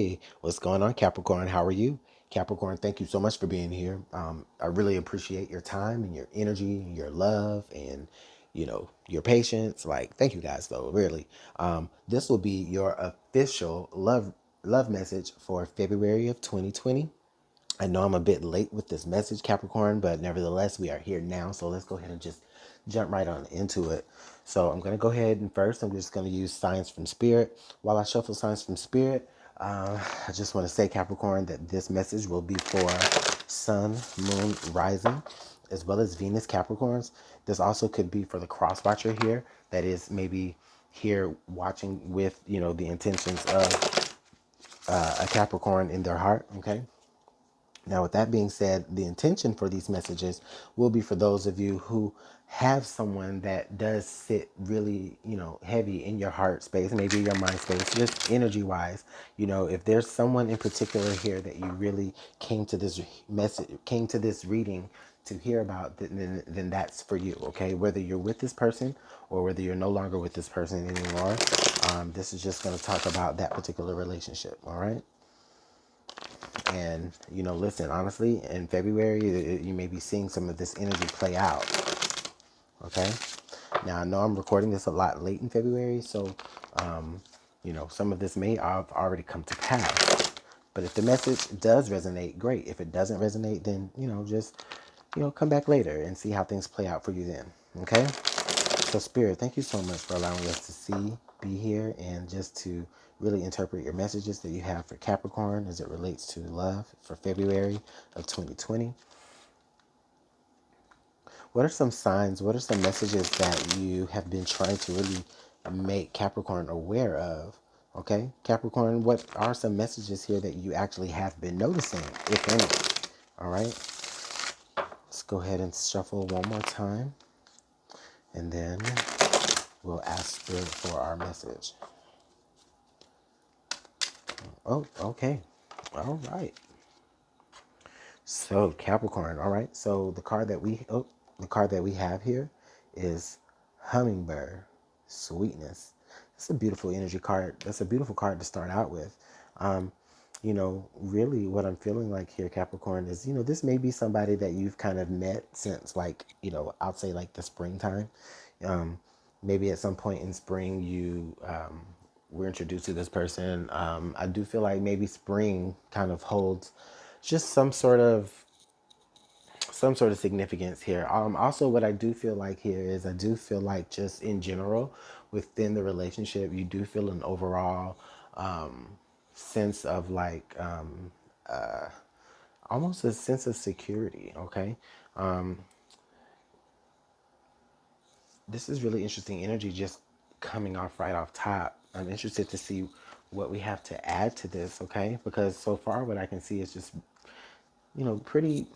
Hey, what's going on, Capricorn? How are you? Capricorn, thank you so much for being here. I really appreciate your time and your energy and your love and, your patience. Like, thank you guys, though, really. This will be your official love message for February of 2020. I know I'm a bit late with this message, Capricorn, but nevertheless, we are here now. So let's go ahead and just jump right on into it. So I'm going to go ahead and first, I'm just going to use signs from spirit. While I shuffle signs from spirit, I just want to say, Capricorn, that this message will be for Sun, Moon, Rising, as well as Venus Capricorns. This also could be for the cross watcher here, that is maybe here watching with, the intentions of a Capricorn in their heart, okay? Now, with that being said, the intention for these messages will be for those of you who have someone that does sit really, heavy in your heart space, maybe your mind space, just energy wise. If there's someone in particular here that you really came to this reading to hear about, then that's for you, okay? Whether you're with this person or whether you're no longer with this person anymore, this is just going to talk about that particular relationship, all right? And, listen, honestly, in February, you may be seeing some of this energy play out. Okay. Now, I know I'm recording this a lot late in February, so, some of this may have already come to pass. But if the message does resonate, great. If it doesn't resonate, then, just, come back later and see how things play out for you then. Okay. So, Spirit, thank you so much for allowing us to be here, and just to really interpret your messages that you have for Capricorn as it relates to love for February of 2020. What are some signs, what are some messages that you have been trying to really make Capricorn aware of? Okay, Capricorn, what are some messages here that you actually have been noticing, if any? All right, let's go ahead and shuffle one more time, and then we'll ask Spirit for our message. Oh, okay. All right. So Capricorn, all right. So the card that we have here is Hummingbird, Sweetness. It's a beautiful energy card. That's a beautiful card to start out with. Really what I'm feeling like here, Capricorn, is, this may be somebody that you've kind of met since, like, I'll say like the springtime. Maybe at some point in spring you were introduced to this person. I do feel like maybe spring kind of holds just some sort of significance here. Also, what I do feel like here is, I do feel like just in general within the relationship, you do feel an overall sense of like almost a sense of security. Okay, this is really interesting energy just coming off right off top. I'm interested to see what we have to add to this. Okay, because so far what I can see is just pretty.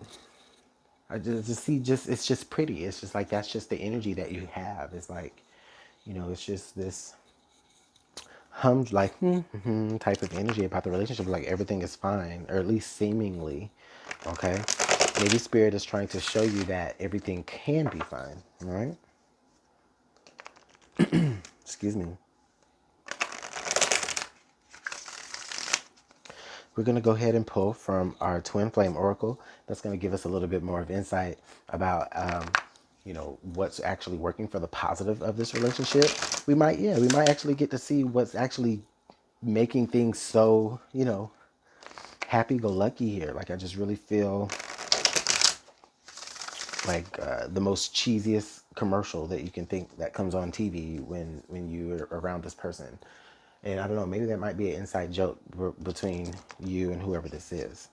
I just see, it's just pretty. It's just like, that's just the energy that you have. It's like, it's just this like type of energy about the relationship, like everything is fine, or at least seemingly. Okay, maybe Spirit is trying to show you that everything can be fine. All right, excuse me. We're going to go ahead and pull from our Twin Flame Oracle. That's going to give us a little bit more of insight about, what's actually working for the positive of this relationship. We might actually get to see what's actually making things so, happy-go-lucky here. Like, I just really feel like the most cheesiest commercial that you can think that comes on TV when you're around this person. And I don't know, maybe that might be an inside joke between you and whoever this is.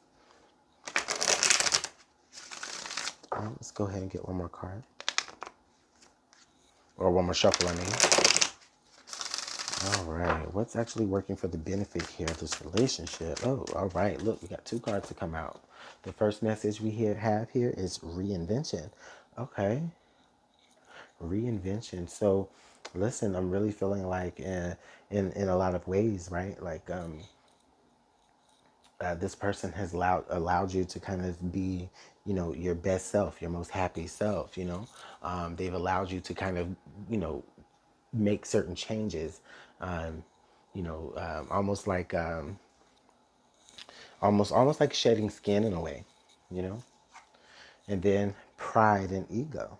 All right, let's go ahead and get one more card. Or one more shuffle, I mean. All right, what's actually working for the benefit here of this relationship? Oh, all right, look, we got two cards to come out. The first message we have here is reinvention. Okay, reinvention. So, listen, I'm really feeling like in a lot of ways, right? Like, this person has allowed you to kind of be, your best self, your most happy self. They've allowed you to kind of, make certain changes. Almost like almost like shedding skin in a way, you know. And then pride and ego.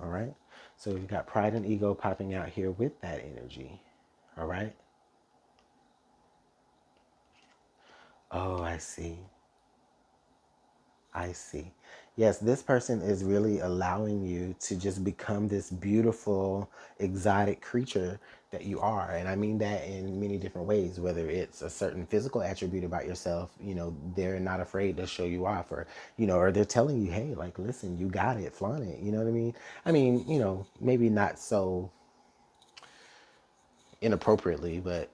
All right. So we've got pride and ego popping out here with that energy. All right. Oh, I see. I see. Yes, this person is really allowing you to just become this beautiful, exotic creature that you are. And I mean that in many different ways, whether it's a certain physical attribute about yourself, you know, they're not afraid to show you off, or, you know, or they're telling you, hey, like, listen, you got it, flaunt it. You know what I mean? I mean, you know, maybe not so inappropriately, but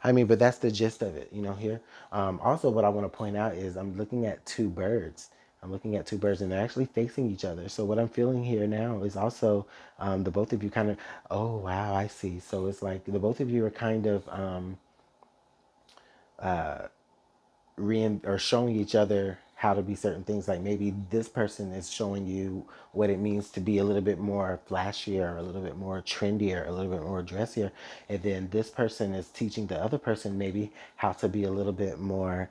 I mean, but that's the gist of it, you know, here. Also, what I want to point out is I'm looking at two birds. I'm looking at two birds and they're actually facing each other. So what I'm feeling here now is also the both of you kind of, oh, wow, I see. So it's like the both of you are kind of or showing each other how to be certain things. Like maybe this person is showing you what it means to be a little bit more flashier, a little bit more trendier, a little bit more dressier, and then this person is teaching the other person maybe how to be a little bit more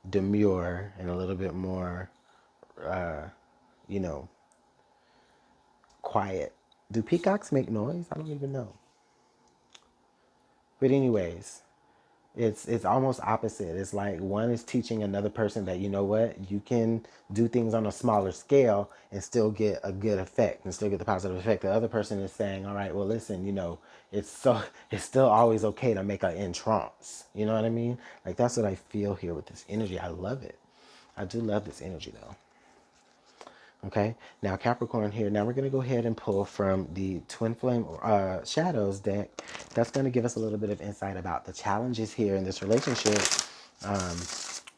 demure and a little bit more you know, quiet. Do peacocks make noise? I don't even know. But anyways, it's almost opposite. It's like one is teaching another person that, you know what, you can do things on a smaller scale and still get a good effect and still get the positive effect. The other person is saying, all right, well, listen, you know, it's still always okay to make an entrance. You know what I mean? Like that's what I feel here with this energy. I love it. I do love this energy though. Okay, now Capricorn here. Now we're going to go ahead and pull from the Twin Flame Shadows deck. That's going to give us a little bit of insight about the challenges here in this relationship, um,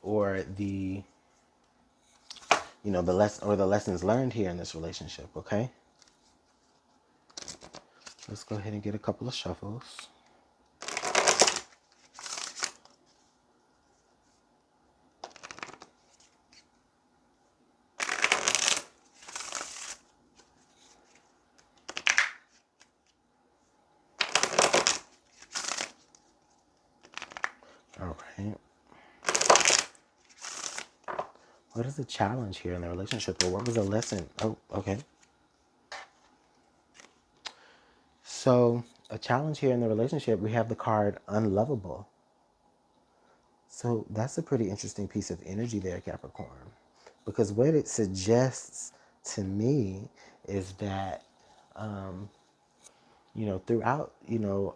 or the, you know, the lessons learned here in this relationship. Okay, let's go ahead and get a couple of shuffles. All right. What is the challenge here in the relationship, or what was the lesson? Oh, okay. So a challenge here in the relationship, we have the card unlovable. So that's a pretty interesting piece of energy there, Capricorn. Because what it suggests to me is that, you know, throughout, you know,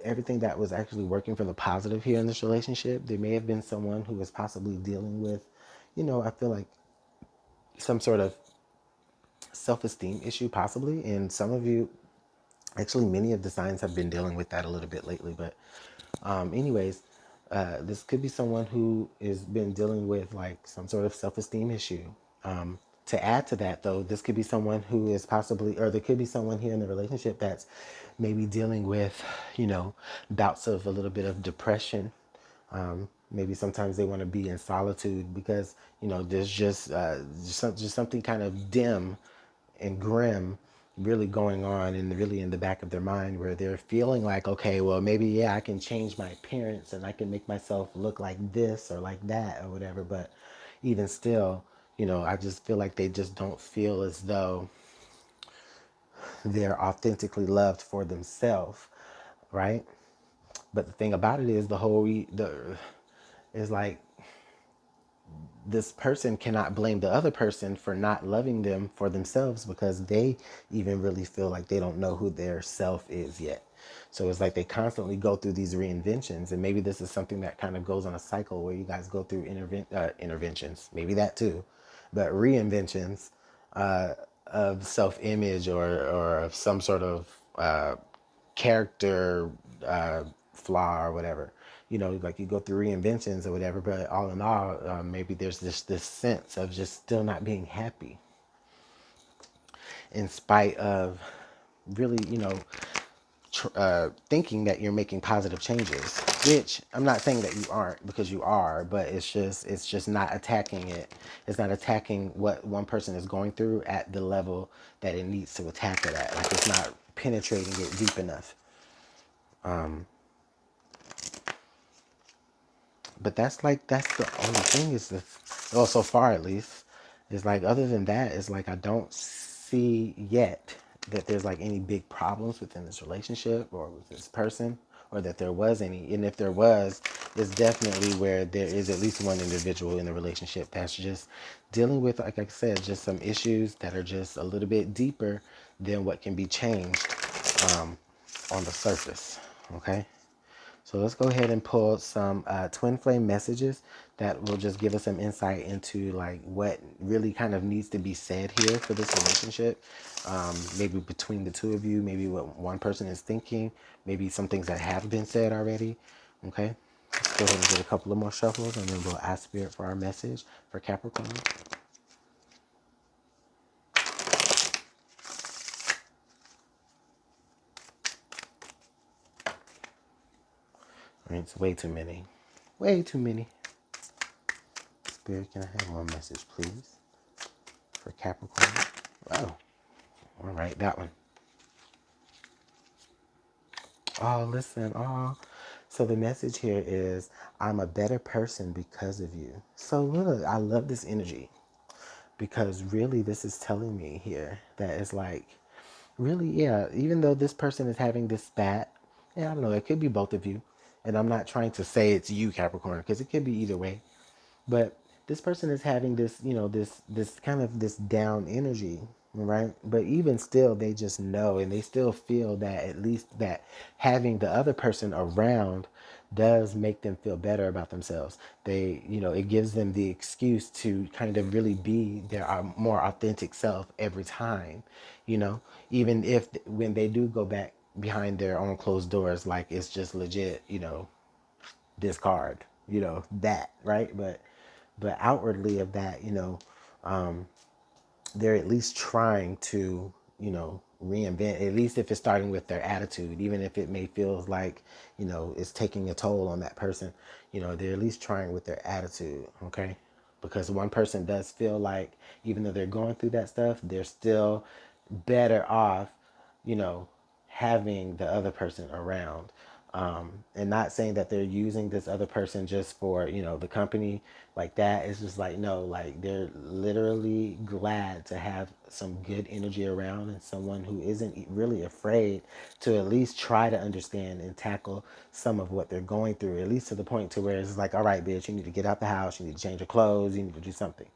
everything that was actually working for the positive here in this relationship, there may have been someone who was possibly dealing with, you know, I feel like some sort of self-esteem issue, possibly. And some of you, actually, many of the signs have been dealing with that a little bit lately. But anyways, this could be someone who has been dealing with like some sort of self-esteem issue. To add to that, though, this could be someone who is possibly, or there could be someone here in the relationship that's maybe dealing with, you know, bouts of a little bit of depression. Maybe sometimes they want to be in solitude because, you know, there's just something kind of dim and grim really going on and really in the back of their mind, where they're feeling like, okay, well, maybe, yeah, I can change my appearance and I can make myself look like this or like that or whatever. But even still, you know, I just feel like they just don't feel as though they're authentically loved for themselves, right? But the thing about it is is like this person cannot blame the other person for not loving them for themselves, because they even really feel like they don't know who their self is yet. So it's like they constantly go through these reinventions, and maybe this is something that kind of goes on a cycle where you guys go through interventions, maybe that too, but reinventions of self-image, or of some sort of character flaw or whatever. You know, like you go through reinventions or whatever, but all in all, maybe there's this sense of just still not being happy in spite of really, you know, thinking that you're making positive changes, which I'm not saying that you aren't, because you are, but it's just not attacking it. It's not attacking what one person is going through at the level that it needs to attack it at. Like it's not penetrating it deep enough. But that's the only thing is the, well, so far at least, is like other than that, it's like I don't see yet that there's like any big problems within this relationship or with this person, or that there was any. And if there was, it's definitely where there is at least one individual in the relationship that's just dealing with, like I said, just some issues that are just a little bit deeper than what can be changed on the surface. Okay. So let's go ahead and pull some twin flame messages that will just give us some insight into like what really kind of needs to be said here for this relationship. Maybe between the two of you, maybe what one person is thinking, maybe some things that have been said already. Okay, let's go ahead and get a couple of more shuffles and then we'll ask Spirit for our message for Capricorn. I mean, it's way too many. Way too many. Spirit, can I have one message, please, for Capricorn? Wow. All right, that one. Oh, listen. Oh, so the message here is I'm a better person because of you. So look, I love this energy because really this is telling me here that it's like, really, yeah, even though this person is having this spat, yeah, I don't know, it could be both of you. And I'm not trying to say it's you, Capricorn, because it could be either way. But this person is having this, this kind of this down energy, right? But even still, they just know and they still feel that at least that having the other person around does make them feel better about themselves. They, it gives them the excuse to kind of really be their more authentic self every time, even if when they do go back behind their own closed doors, like it's just legit, discard, that, right? But outwardly of that, they're at least trying to, reinvent, at least if it's starting with their attitude, even if it may feel like, it's taking a toll on that person, they're at least trying with their attitude, okay? Because one person does feel like even though they're going through that stuff, they're still better off, you know, having the other person around. And not saying that they're using this other person just for, the company like that. It's just like, no, like they're literally glad to have some good energy around and someone who isn't really afraid to at least try to understand and tackle some of what they're going through, at least to the point to where it's like, all right, bitch, you need to get out the house, you need to change your clothes, you need to do something,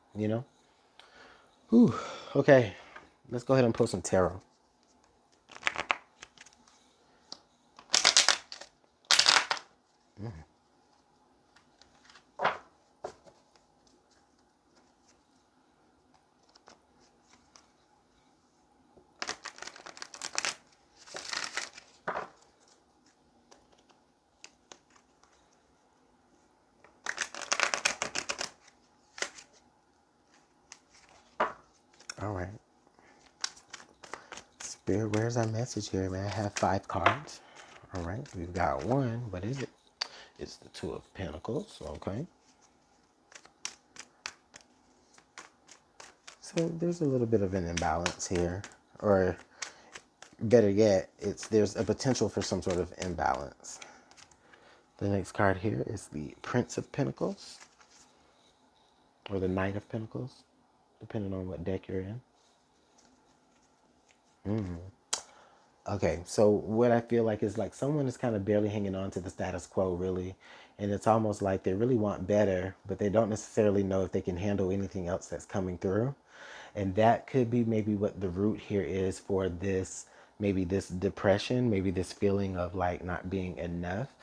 Whew. Okay, let's go ahead and pull some tarot. All right. Spirit, where's our message here, man? I have 5 cards. All right, we've got one. What is it? It's the Two of Pentacles. Okay. So there's a little bit of an imbalance here, or better yet, there's a potential for some sort of imbalance. The next card here is the Prince of Pentacles, or the Knight of Pentacles, depending on what deck you're in. Okay, so what I feel like is like someone is kind of barely hanging on to the status quo, really. And it's almost like they really want better, but they don't necessarily know if they can handle anything else that's coming through. And that could be maybe what the root here is for this, maybe this depression, maybe this feeling of like not being enough.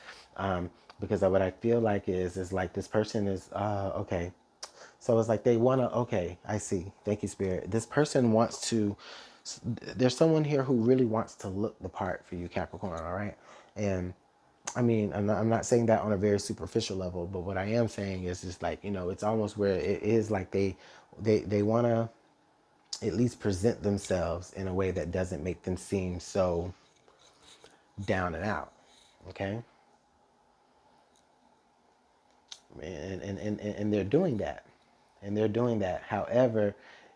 Because what I feel like is like this person is, okay. So it's like they want to, okay, I see. Thank you, Spirit. This person wants to, there's someone here who really wants to look the part for you, Capricorn, all right? And I mean, I'm not saying that on a very superficial level, but what I am saying is just like, it's almost where it is like they want to at least present themselves in a way that doesn't make them seem so down and out, okay? And they're doing that. And they're doing that. However,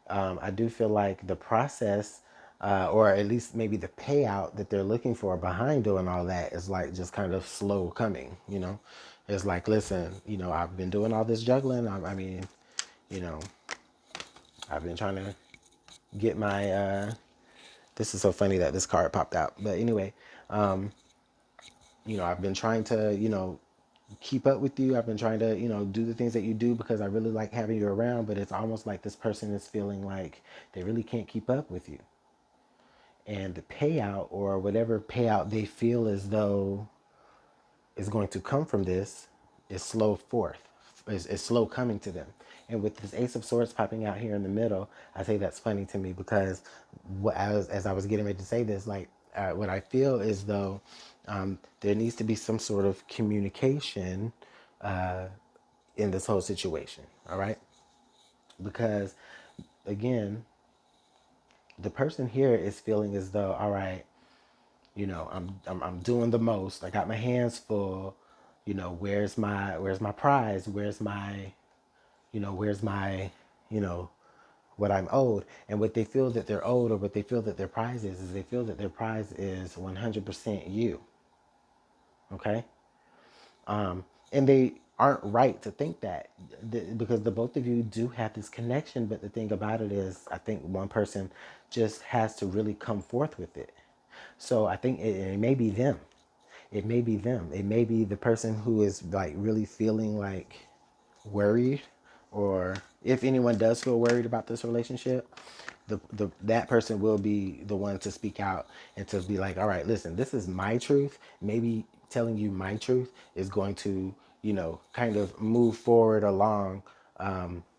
I do feel like the process or at least maybe the payout that they're looking for behind doing all that is like just kind of slow coming, you know. It's like, listen, you know, I've been doing all this juggling. I mean, you know, I've been trying to get my, this is so funny that this card popped out. But anyway, you know, I've been trying to, you know, keep up with you. I've been trying to, you know, do the things that you do because I really like having you around. But it's almost like this person is feeling like they really can't keep up with you. And the payout, or whatever payout they feel as though is going to come from this, is slow forth, is slow coming to them. And with this Ace of Swords popping out here in the middle, I say that's funny to me because as I was getting ready to say this, like what I feel is though there needs to be some sort of communication in this whole situation, all right? Because again, the person here is feeling as though, all right, you know, I'm doing the most. I got my hands full. You know, where's my prize? Where's my, you know, where's my, you know, what I'm owed? And what they feel that they're owed, or what they feel that their prize is they feel that their prize is 100% you. Okay? And they aren't right to think that, because the both of you do have this connection. But the thing about it is, I think one person just has to really come forth with it. So I think it may be them. It may be them. It may be the person who is like really feeling like worried, or if anyone does feel worried about this relationship, that person will be the one to speak out and to be like, all right, listen, this is my truth. Maybe telling you my truth is going to, you know, kind of move forward along,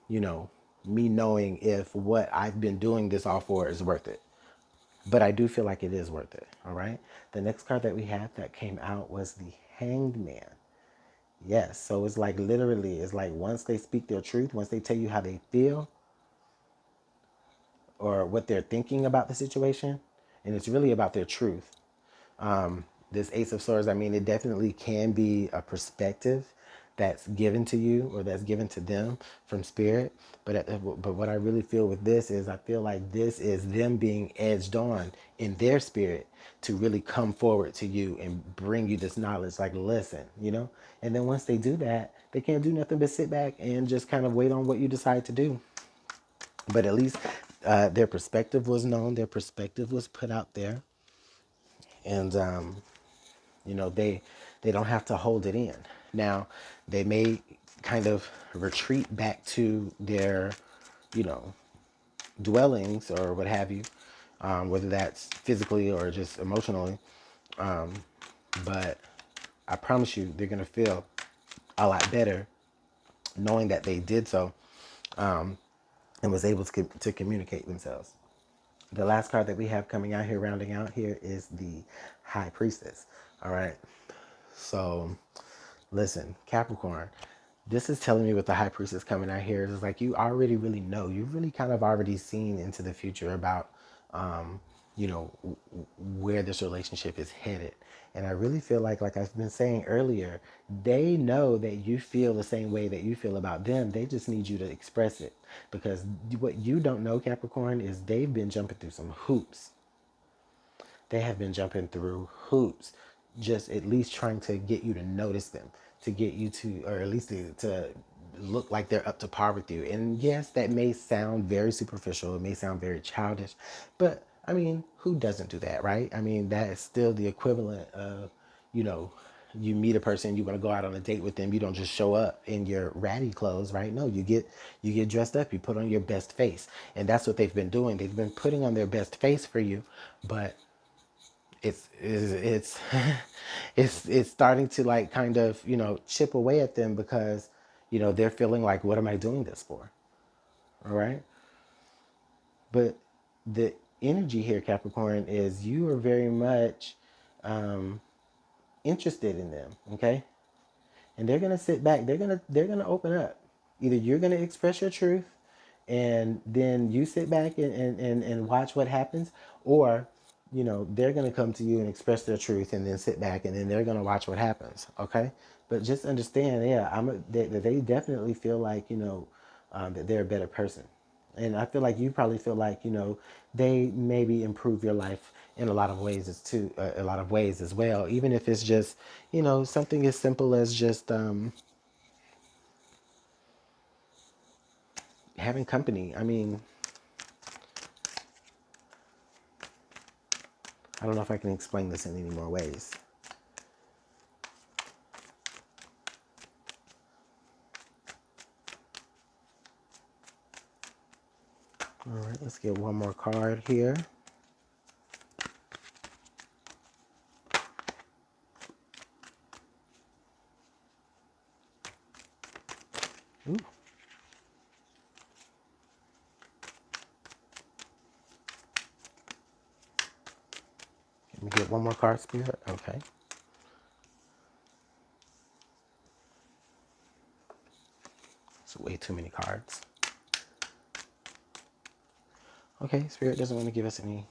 you know, me knowing if what I've been doing this all for is worth it. But I do feel like it is worth it. All right. The next card that we had that came out was the Hanged Man. Yes. So it's like literally, it's like once they speak their truth, once they tell you how they feel or what they're thinking about the situation, and it's really about their truth. This Ace of Swords, I mean, it definitely can be a perspective that's given to you or that's given to them from spirit. But what I really feel with this is, I feel like this is them being edged on in their spirit to really come forward to you and bring you this knowledge. Like, listen, you know. And then once they do that, they can't do nothing but sit back and just kind of wait on what you decide to do. But at least their perspective was known. Their perspective was put out there, and you know, they don't have to hold it in. Now, they may kind of retreat back to their, you know, dwellings or what have you, whether that's physically or just emotionally. But I promise you, they're gonna feel a lot better knowing that they did so, and was able to communicate themselves. The last card that we have coming out here, rounding out here, is the High Priestess. All right. So, listen, Capricorn, this is telling me with the High Priestess coming out here, it's like you already really know. You've really kind of already seen into the future about, you know, where this relationship is headed. And I really feel like I've been saying earlier, they know that you feel the same way that you feel about them. They just need you to express it. Because what you don't know, Capricorn, is they've been jumping through some hoops. They have been jumping through hoops, just at least trying to get you to notice them, to get you to, or at least to look like they're up to par with you. And yes, that may sound very superficial. It may sound very childish, but I mean, who doesn't do that, right? I mean, that is still the equivalent of, you know, you meet a person, you want to go out on a date with them, you don't just show up in your ratty clothes, right? No, you get dressed up, you put on your best face. And that's what they've been doing. They've been putting on their best face for you, but it's it's starting to like kind of, you know, chip away at them, because, you know, they're feeling like, what am I doing this for? All right. But the energy here, Capricorn, is you are very much interested in them. Okay. And they're gonna sit back, they're gonna open up. Either you're gonna express your truth and then you sit back and watch what happens, or, you know, they're gonna come to you and express their truth and then sit back and then they're gonna watch what happens. Okay. But just understand, yeah, they definitely feel like, you know, that they're a better person. And I feel like you probably feel like, they maybe improve your life in a lot of ways a lot of ways as well. Even if it's just, something as simple as just having company. I mean, I don't know if I can explain this in any more ways. All right, let's get one more card here. Ooh. Let me get one more card, Spirit. Okay. It's way too many cards. Okay, Spirit doesn't want to give us any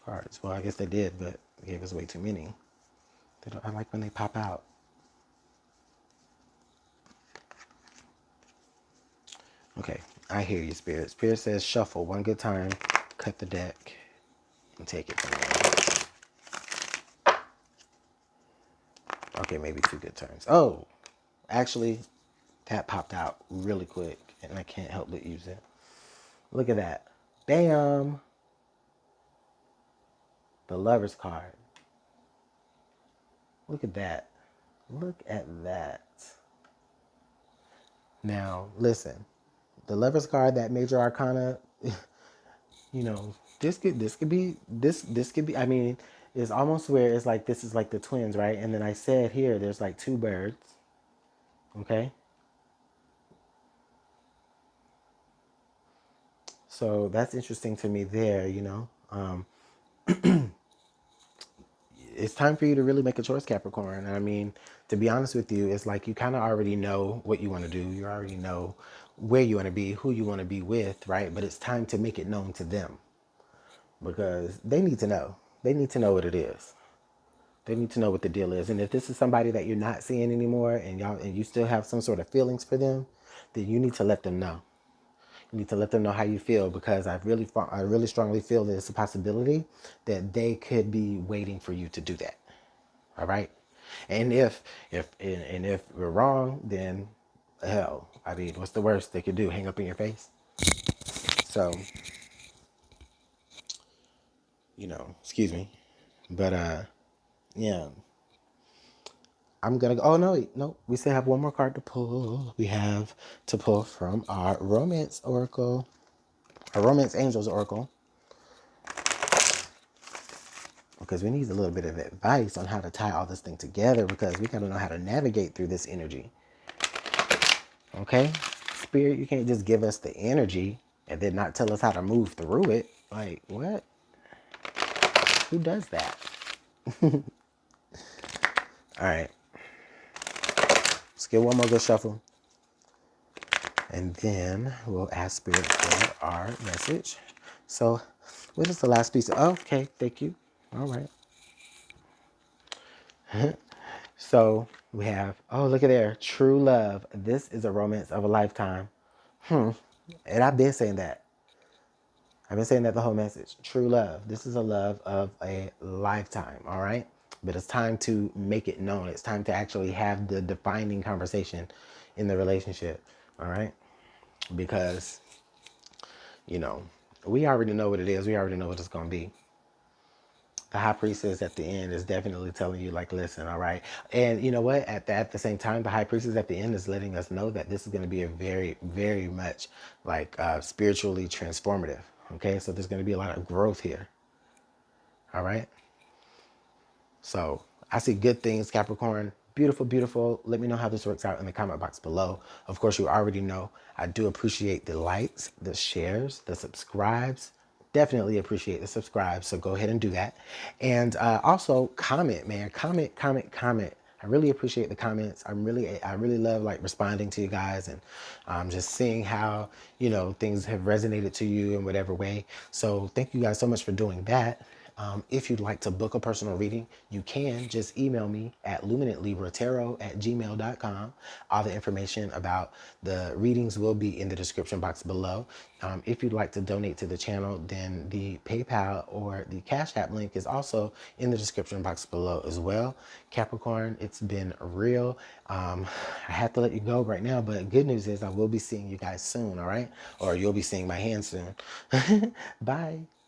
cards. Well, I guess they did, but they gave us way too many. I like when they pop out. Okay, I hear you, Spirit. Spirit says shuffle one good time, cut the deck, and take it from there. Okay, maybe two good times. Oh, actually, that popped out really quick, and I can't help but use it. Look at that. Bam! The Lover's card. Look at that. Look at that. Now, listen. The Lover's card, that major arcana, this could be, I mean, it's almost where it's like, this is like the twins, right? And then I said here, there's like two birds. Okay. So that's interesting to me there, it's time for you to really make a choice, Capricorn. I mean, to be honest with you, it's like you kind of already know what you want to do. You already know where you want to be, who you want to be with, right? But it's time to make it known to them because they need to know. They need to know what it is. They need to know what the deal is. And if this is somebody that you're not seeing anymore and you still have some sort of feelings for them, then you need to let them know. You need to let them know how you feel because I really strongly feel that it's a possibility that they could be waiting for you to do that. All right. And if we're wrong, then hell, I mean, what's the worst they could do? Hang up in your face? So, excuse me. But yeah. I'm gonna go. Oh no. We still have one more card to pull. We have to pull from our romance oracle, our romance angels oracle. Because we need a little bit of advice on how to tie all this thing together because we gotta know how to navigate through this energy. Okay? Spirit, you can't just give us the energy and then not tell us how to move through it. Like, what? Who does that? All right. Let's get one more good shuffle. And then we'll ask Spirit for our message. So, what is the last piece? Oh, okay, thank you. All right. So, we have, oh, look at there. True love. This is a romance of a lifetime. And I've been saying that. I've been saying that the whole message. True love. This is a love of a lifetime, all right? But it's time to make it known. It's time to actually have the defining conversation in the relationship, all right? Because, we already know what it is. We already know what it's going to be. The high priestess at the end is definitely telling you, like, listen, all right. And you know what? At the same time, the high priestess at the end is letting us know that this is going to be a very, very much like spiritually transformative. Okay, so there's going to be a lot of growth here. All right. So I see good things, Capricorn. Beautiful, beautiful. Let me know how this works out in the comment box below. Of course, you already know I do appreciate the likes, the shares, the subscribes. Definitely appreciate the subscribe. So go ahead and do that. And also comment, man. Comment, comment, comment. I really appreciate the comments. I really love like responding to you guys and just seeing how, things have resonated to you in whatever way. So thank you guys so much for doing that. If you'd like to book a personal reading, you can just email me at LuminantLibraTarot@gmail.com. All the information about the readings will be in the description box below. If you'd like to donate to the channel, then the PayPal or the Cash App link is also in the description box below as well. Capricorn, it's been real. I have to let you go right now, but good news is I will be seeing you guys soon, all right? Or you'll be seeing my hand soon. Bye.